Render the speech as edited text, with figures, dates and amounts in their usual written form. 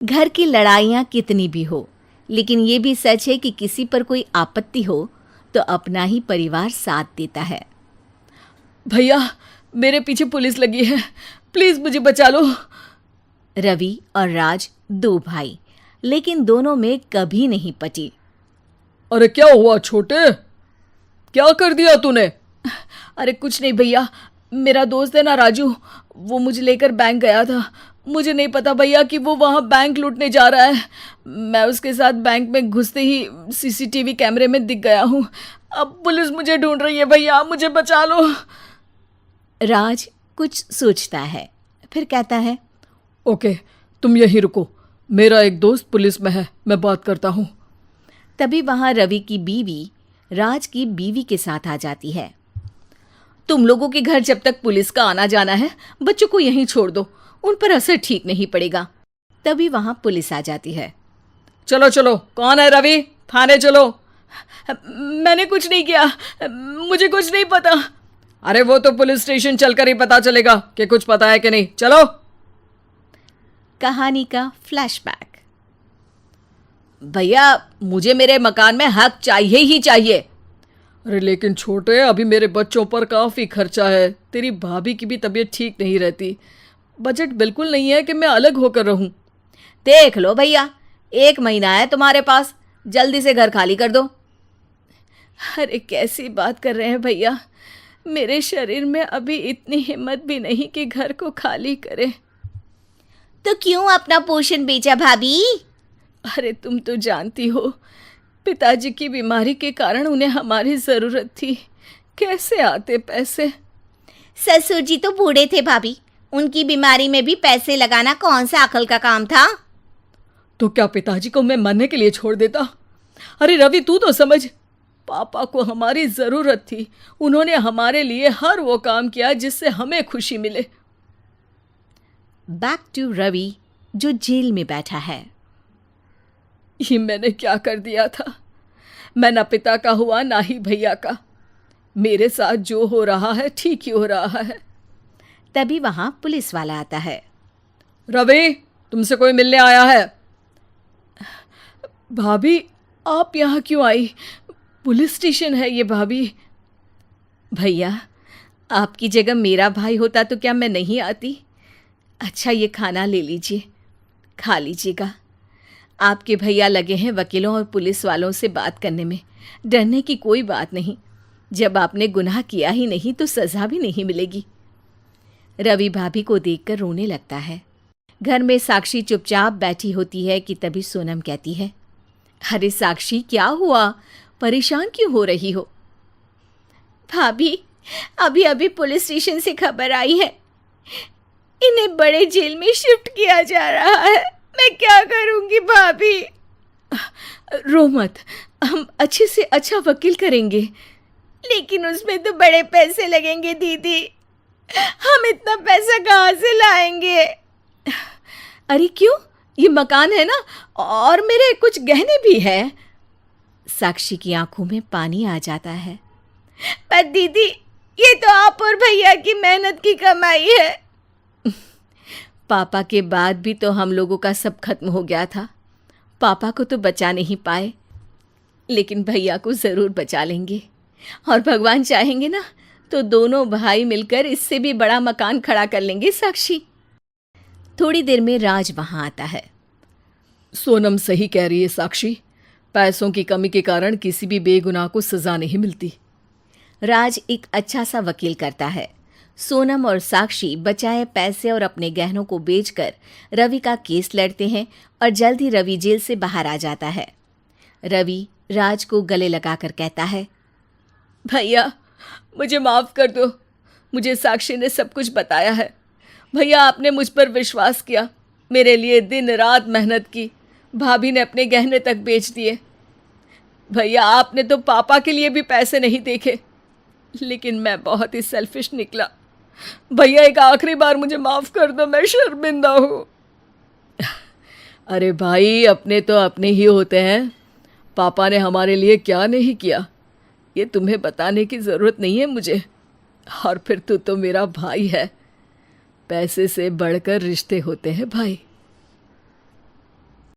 घर की लड़ाइयाँ कितनी भी हो, लेकिन ये भी सच है कि किसी पर कोई आपत्ति हो तो अपना ही परिवार साथ देता है। भैया, मेरे पीछे पुलिस लगी है, प्लीज मुझे बचा लो। रवि और राज दो भाई, लेकिन दोनों में कभी नहीं पटी। अरे क्या हुआ छोटे, क्या कर दिया तूने? अरे कुछ नहीं भैया, मेरा दोस्त है ना राजू, वो मुझे लेकर बैंक गया था। मुझे नहीं पता भैया कि वो वहाँ बैंक लूटने जा रहा है। मैं उसके साथ बैंक में घुसते ही सीसीटीवी कैमरे में दिख गया हूँ। अब पुलिस मुझे ढूंढ रही है भैया, मुझे बचा लो। राज कुछ सोचता है, फिर कहता है, ओके, तुम यहीं रुको, मेरा एक दोस्त पुलिस में है, मैं बात करता हूँ। तभी वहां रवि की बीवी राज की बीवी के साथ आ जाती है। तुम लोगों के घर जब तक पुलिस का आना जाना है, बच्चों को यहीं छोड़ दो, उन पर असर ठीक नहीं पड़ेगा। तभी वहां पुलिस आ जाती है। चलो चलो, कौन है रवि, थाने चलो। मैंने कुछ नहीं किया, मुझे कुछ नहीं पता। अरे वो तो पुलिस स्टेशन चलकर ही पता चलेगा कि कुछ पता है कि नहीं, चलो। कहानी का फ्लैशबैक। भैया, मुझे मेरे मकान में हक चाहिए ही चाहिए। अरे लेकिन छोटे, अभी मेरे बच्चों पर काफ़ी खर्चा है, तेरी भाभी की भी तबीयत ठीक नहीं रहती, बजट बिल्कुल नहीं है कि मैं अलग होकर रहूं। देख लो भैया, 1 महीना है तुम्हारे पास, जल्दी से घर खाली कर दो। अरे कैसी बात कर रहे हैं भैया, मेरे शरीर में अभी इतनी हिम्मत भी नहीं कि घर को खाली करे। तो क्यों अपना पोषण बेचा भाभी? अरे तुम तो जानती हो, पिताजी की बीमारी के कारण उन्हें हमारी ज़रूरत थी, कैसे आते पैसे। ससुर जी तो बूढ़े थे भाभी, उनकी बीमारी में भी पैसे लगाना कौन सा अकल का काम था? तो क्या पिताजी को मैं मरने के लिए छोड़ देता? अरे रवि, तू तो समझ, पापा को हमारी ज़रूरत थी, उन्होंने हमारे लिए हर वो काम किया जिससे हमें खुशी मिले। बैक टू रवि, जो जेल में बैठा है। ये मैंने क्या कर दिया था? मैं ना पिता का हुआ ना ही भैया का। मेरे साथ जो हो रहा है ठीक ही हो रहा है। तभी वहां पुलिस वाला आता है। रवि, तुमसे कोई मिलने आया है। भाभी, आप यहाँ क्यों आई? पुलिस स्टेशन है ये भाभी। भैया, आपकी जगह मेरा भाई होता तो क्या मैं नहीं आती? अच्छा, ये खाना ले लीजिए, खा लीजिएगा। आपके भैया लगे हैं वकीलों और पुलिस वालों से बात करने में। डरने की कोई बात नहीं, जब आपने गुनाह किया ही नहीं तो सज़ा भी नहीं मिलेगी। रवि भाभी को देखकर रोने लगता है। घर में साक्षी चुपचाप बैठी होती है कि तभी सोनम कहती है, अरे साक्षी, क्या हुआ? परेशान क्यों हो रही हो? भाभी, अभी अभी पुलिस स्टेशन से खबर आई है, इन्हें बड़े जेल में शिफ्ट किया जा रहा है। मैं क्या करूंगी भाभी? रो मत, हम अच्छे से अच्छा वकील करेंगे। लेकिन उसमें तो बड़े पैसे लगेंगे दीदी, हम इतना पैसा कहाँ से लाएंगे? अरे क्यों, ये मकान है ना, और मेरे कुछ गहने भी हैं। साक्षी की आंखों में पानी आ जाता है। पर दीदी, ये तो आप और भैया की मेहनत की कमाई है। पापा के बाद भी तो हम लोगों का सब खत्म हो गया था। पापा को तो बचा नहीं पाए, लेकिन भैया को ज़रूर बचा लेंगे, और भगवान चाहेंगे ना तो दोनों भाई मिलकर इससे भी बड़ा मकान खड़ा कर लेंगे। साक्षी। थोड़ी देर में राज वहां आता है। सोनम सही कह रही है साक्षी, पैसों की कमी के कारण किसी भी बेगुनाह को सज़ा नहीं मिलती। राज एक अच्छा सा वकील करता है। सोनम और साक्षी बचाए पैसे और अपने गहनों को बेचकर रवि का केस लड़ते हैं और जल्द ही रवि जेल से बाहर आ जाता है। रवि राज को गले लगाकर कहता है, भैया मुझे माफ़ कर दो, मुझे साक्षी ने सब कुछ बताया है। भैया, आपने मुझ पर विश्वास किया, मेरे लिए दिन रात मेहनत की, भाभी ने अपने गहने तक बेच दिए। भैया, आपने तो पापा के लिए भी पैसे नहीं देखे, लेकिन मैं बहुत ही सेल्फिश निकला। भैया, एक आखिरी बार मुझे माफ़ कर दो, मैं शर्मिंदा हूँ। अरे भाई, अपने तो अपने ही होते हैं, पापा ने हमारे लिए क्या नहीं किया, ये तुम्हें बताने की ज़रूरत नहीं है मुझे। और फिर तू तो मेरा भाई है, पैसे से बढ़कर रिश्ते होते हैं भाई।